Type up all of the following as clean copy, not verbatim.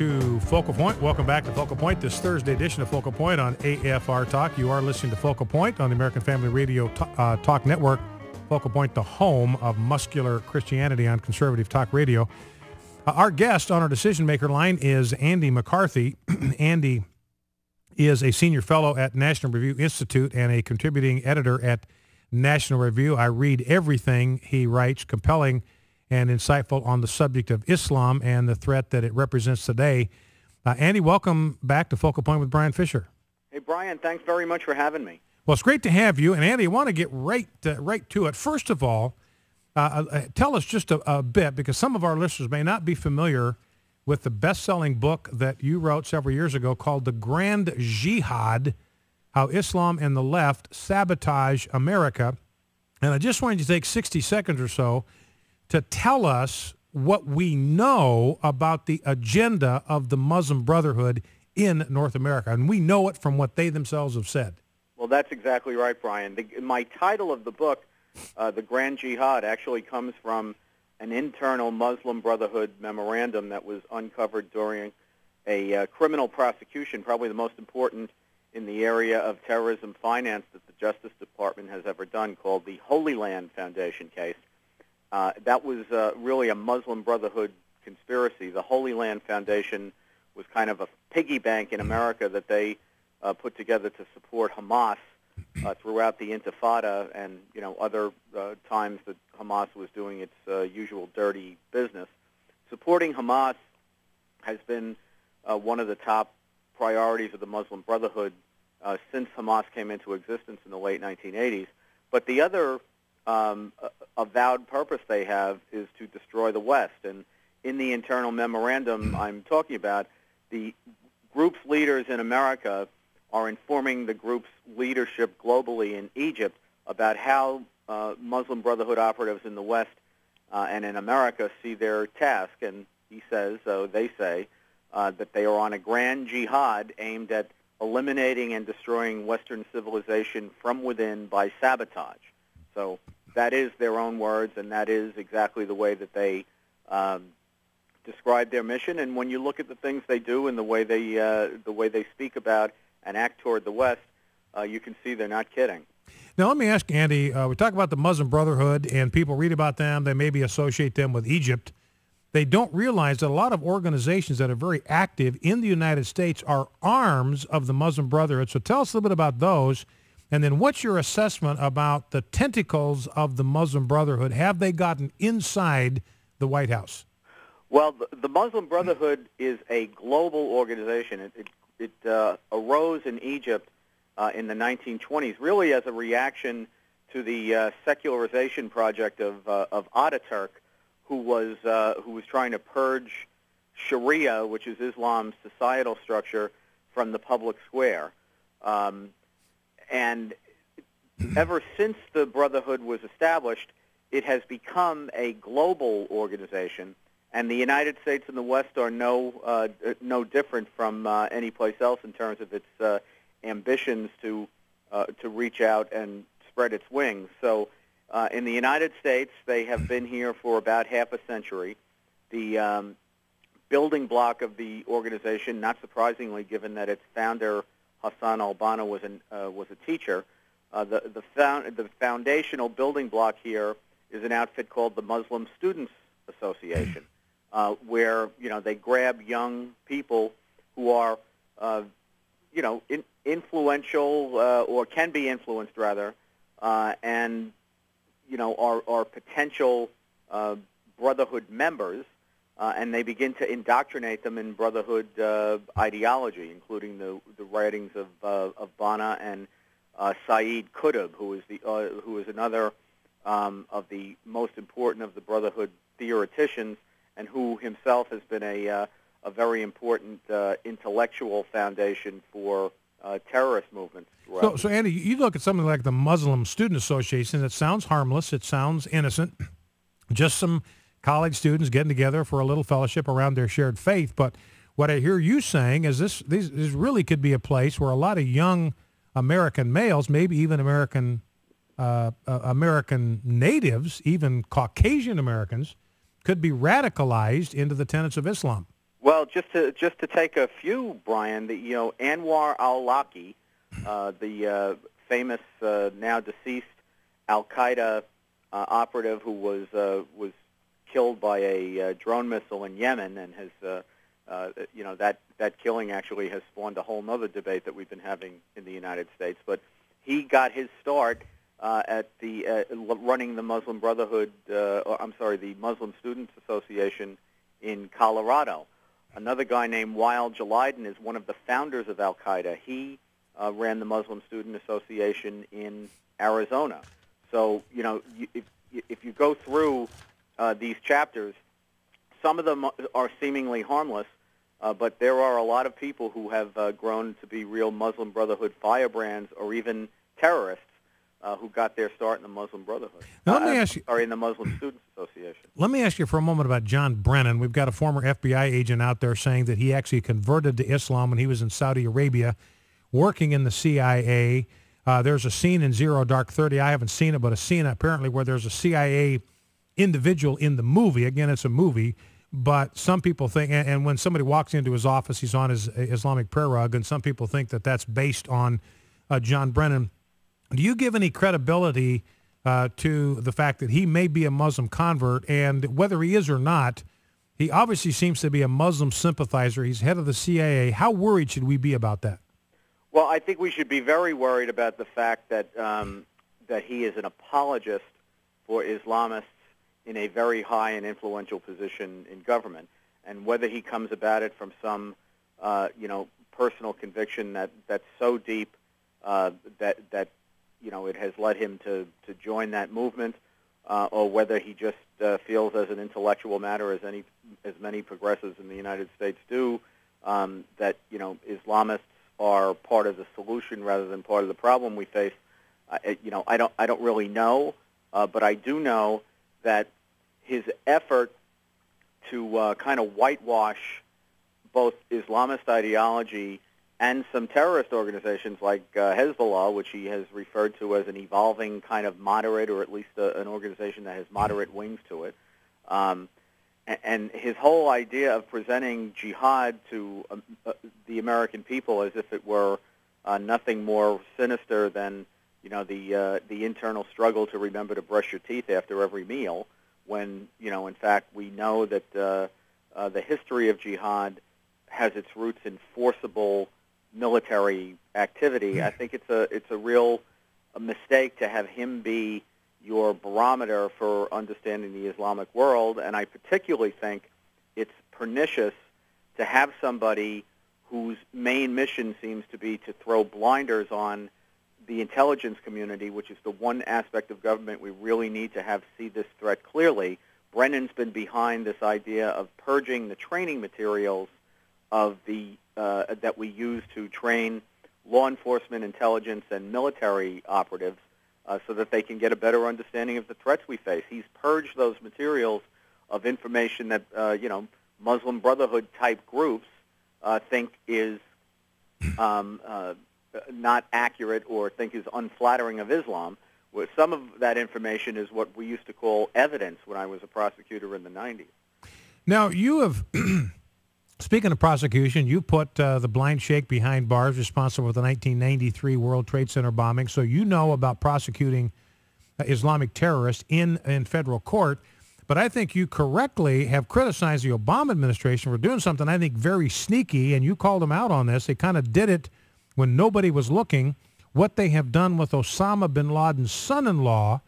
to Focal Point. Welcome back to Focal Point, this Thursday edition of Focal Point on AFR Talk. You are listening to Focal Point on the American Family Radio Talk Network. Focal Point, the home of muscular Christianity on conservative talk radio. Our guest on our decision maker line is Andy McCarthy. Andy is a senior fellow at National Review Institute and a contributing editor at National Review. I read everything he writes, compelling and insightful on the subject of Islam and the threat that it represents today. Andy, welcome back to Focal Point with Brian Fisher. Hey, Brian, thanks very much for having me. Well, it's great to have you. And Andy, I want to get right to it. First of all, tell us just a bit, because some of our listeners may not be familiar with the best-selling book that you wrote several years ago called The Grand Jihad, How Islam and the Left Sabotage America. And I just wanted you to take 60 seconds or so to tell us what we know about the agenda of the Muslim Brotherhood in North America. And we know it from what they themselves have said. Well, that's exactly right, Brian. My title of the book, The Grand Jihad, actually comes from an internal Muslim Brotherhood memorandum that was uncovered during a criminal prosecution, probably the most important in the area of terrorism finance that the Justice Department has ever done, called the Holy Land Foundation case. That was really a Muslim Brotherhood conspiracy. The Holy Land Foundation was kind of a piggy bank in America that they put together to support Hamas throughout the Intifada and other times that Hamas was doing its usual dirty business. Supporting Hamas has been one of the top priorities of the Muslim Brotherhood since Hamas came into existence in the late 1980s. But the other avowed purpose they have is to destroy the West. And in the internal memorandum I'm talking about, the group's leaders in America are informing the group's leadership globally in Egypt about how Muslim Brotherhood operatives in the West and in America see their task. And he says, they say, that they are on a grand jihad aimed at eliminating and destroying Western civilization from within by sabotage. So that is their own words, and that is exactly the way that they describe their mission. And when you look at the things they do and the way they speak about and act toward the West, you can see they're not kidding. Now, let me ask Andy, we talk about the Muslim Brotherhood, and people read about them. They maybe associate them with Egypt. They don't realize that a lot of organizations that are very active in the United States are arms of the Muslim Brotherhood. So tell us a little bit about those. And then what's your assessment about the tentacles of the Muslim Brotherhood? Have they gotten inside the White House? Well, the Muslim Brotherhood is a global organization. It arose in Egypt in the 1920s, really as a reaction to the secularization project of Ataturk, who was trying to purge Sharia, which is Islam's societal structure, from the public square. And ever since the Brotherhood was established, it has become a global organization, and the United States and the West are no different from any place else in terms of its ambitions to reach out and spread its wings. So in the United States, they have been here for about half a century. The building block of the organization, not surprisingly, given that its founder Hassan al-Banna was a teacher. The foundational building block here is an outfit called the Muslim Students Association, where they grab young people who are influential or can be influenced rather, and are potential Brotherhood members. And they begin to indoctrinate them in Brotherhood ideology, including the writings of Banna and Saeed Qutb, who is another of the most important of the Brotherhood theoreticians, and who himself has been a very important intellectual foundation for terrorist movements. So, Andy, you look at something like the Muslim Student Association. It sounds harmless. It sounds innocent. Just some college students getting together for a little fellowship around their shared faith. But what I hear you saying is this really could be a place where a lot of young American males, maybe even American natives, even Caucasian Americans, could be radicalized into the tenets of Islam. Well, just to take a few, Brian, Anwar al-Awlaki, the famous now deceased Al-Qaeda operative who was killed by a drone missile in Yemen, and has that killing actually has spawned a whole other debate that we've been having in the United States. But he got his start at the running the Muslim Brotherhood, the Muslim Students Association in Colorado. Another guy named Wael Jalaiden is one of the founders of Al-Qaeda. He ran the Muslim Student Association in Arizona. So, if you go through these chapters, some of them are seemingly harmless, but there are a lot of people who have grown to be real Muslim Brotherhood firebrands, or even terrorists who got their start in the Muslim Brotherhood. Now, let me ask you, in the Muslim Students Association. Let me ask you for a moment about John Brennan. We've got a former FBI agent out there saying that he actually converted to Islam when he was in Saudi Arabia, working in the CIA. There's a scene in Zero Dark 30. I haven't seen it, but a scene apparently where there's a CIA individual in the movie. Again, it's a movie, but some people think, and when somebody walks into his office, he's on his Islamic prayer rug, and some people think that that's based on John Brennan. Do you give any credibility to the fact that he may be a Muslim convert, and whether he is or not, he obviously seems to be a Muslim sympathizer. He's head of the CIA. How worried should we be about that? Well, I think we should be very worried about the fact that that he is an apologist for Islamists in a very high and influential position in government, and whether he comes about it from some personal conviction that's so deep that it has led him to join that movement, or whether he just feels as an intellectual matter, as many progressives in the United States do, that Islamists are part of the solution rather than part of the problem we face. I don't really know, but I do know that his effort to kind of whitewash both Islamist ideology and some terrorist organizations like Hezbollah, which he has referred to as an evolving kind of moderate, or at least an organization that has moderate wings to it. And his whole idea of presenting jihad to the American people as if it were nothing more sinister than the internal struggle to remember to brush your teeth after every meal, when in fact we know that the history of jihad has its roots in forcible military activity. I think it's a real mistake to have him be your barometer for understanding the Islamic world, and I particularly think it's pernicious to have somebody whose main mission seems to be to throw blinders on the intelligence community, which is the one aspect of government we really need to have see this threat clearly. Brennan's been behind this idea of purging the training materials of the that we use to train law enforcement, intelligence, and military operatives, so that they can get a better understanding of the threats we face. He's purged those materials of information that Muslim Brotherhood type groups think is not accurate, or think is unflattering of Islam. Well, some of that information is what we used to call evidence when I was a prosecutor in the 90s. Now, you have, speaking of prosecution, you put the blind sheikh behind bars, responsible for the 1993 World Trade Center bombing, so you know about prosecuting Islamic terrorists in federal court. But I think you correctly have criticized the Obama administration for doing something I think very sneaky, and you called them out on this. They kind of did it when nobody was looking. What they have done with Osama bin Laden's son-in-law,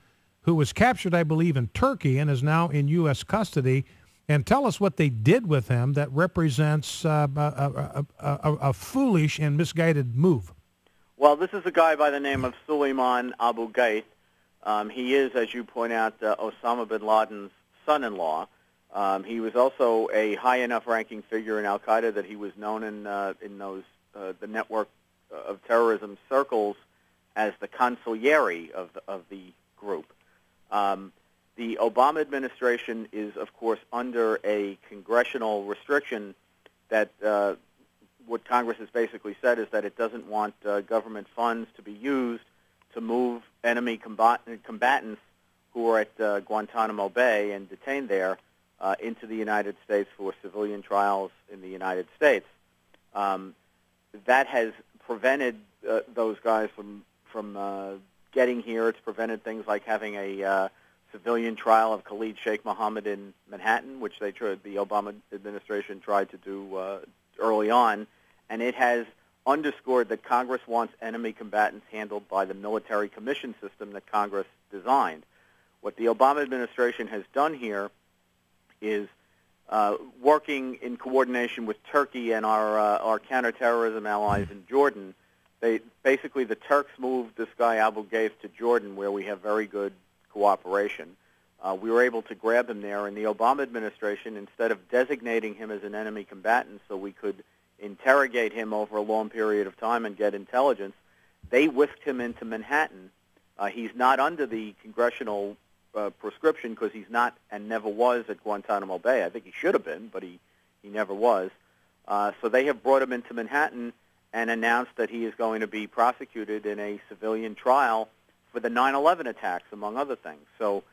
who was captured, I believe, in Turkey and is now in U.S. custody. And tell us what they did with him that represents a foolish and misguided move. Well, this is a guy by the name of Suleiman Abu Ghait. He is, as you point out, Osama bin Laden's son-in-law. He was also a high enough ranking figure in Al-Qaeda that he was known in those the network of terrorism circles as the consigliere of the group. The Obama administration is, of course, under a congressional restriction that what Congress has basically said is that it doesn't want government funds to be used to move enemy combatants who are at Guantanamo Bay and detained there into the United States for civilian trials in the United States. That has prevented those guys from getting here. It's prevented things like having a civilian trial of Khalid Sheikh Mohammed in Manhattan, which the Obama administration tried to do early on, and it has underscored that Congress wants enemy combatants handled by the military commission system that Congress designed. What the Obama administration has done here is working in coordination with Turkey and our counterterrorism allies in Jordan. Basically, the Turks moved this guy Abu Ghraib to Jordan, where we have very good cooperation. We were able to grab him there, and the Obama administration, instead of designating him as an enemy combatant so we could interrogate him over a long period of time and get intelligence, they whisked him into Manhattan. He's not under the congressional prescription because he's not and never was at Guantanamo Bay. I think he should have been, but he never was. So they have brought him into Manhattan and announced that he is going to be prosecuted in a civilian trial for the 9/11 attacks, among other things. So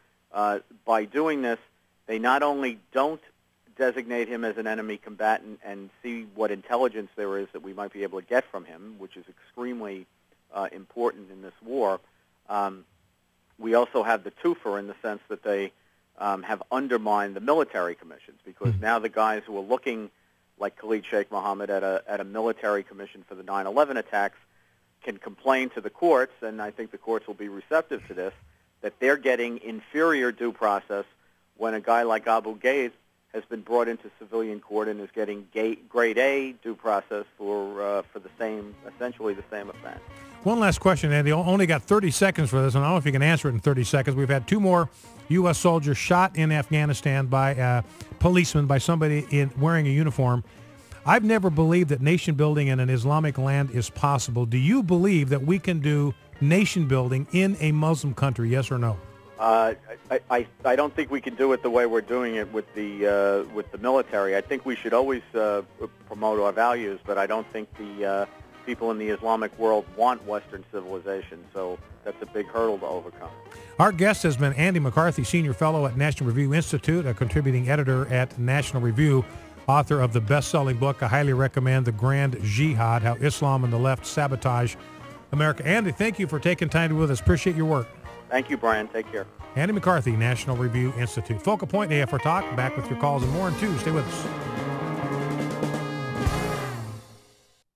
by doing this, they not only don't designate him as an enemy combatant and see what intelligence there is that we might be able to get from him, which is extremely important in this war. We also have the twofer in the sense that they have undermined the military commissions, because now the guys who are looking like Khalid Sheikh Mohammed at a military commission for the 9/11 attacks can complain to the courts, and I think the courts will be receptive to this, that they're getting inferior due process when a guy like Abu Ghraib has been brought into civilian court and is getting grade A due process for essentially the same offense. One last question, Andy. Only got 30 seconds for this, and I don't know if you can answer it in 30 seconds. We've had 2 more U.S. soldiers shot in Afghanistan by a policeman, by somebody wearing a uniform. I've never believed that nation building in an Islamic land is possible. Do you believe that we can do nation building in a Muslim country, yes or no? I don't think we can do it the way we're doing it with the military. I think we should always promote our values, but I don't think the people in the Islamic world want Western civilization, so that's a big hurdle to overcome. Our guest has been Andy McCarthy, Senior Fellow at National Review Institute, a contributing editor at National Review, author of the best-selling book I highly recommend, The Grand Jihad, How Islam and the Left Sabotage America. Andy, thank you for taking time to be with us. Appreciate your work. Thank you, Brian. Take care. Andy McCarthy, National Review Institute. Focal Point, AFR Talk. Back with your calls and more in 2. Stay with us.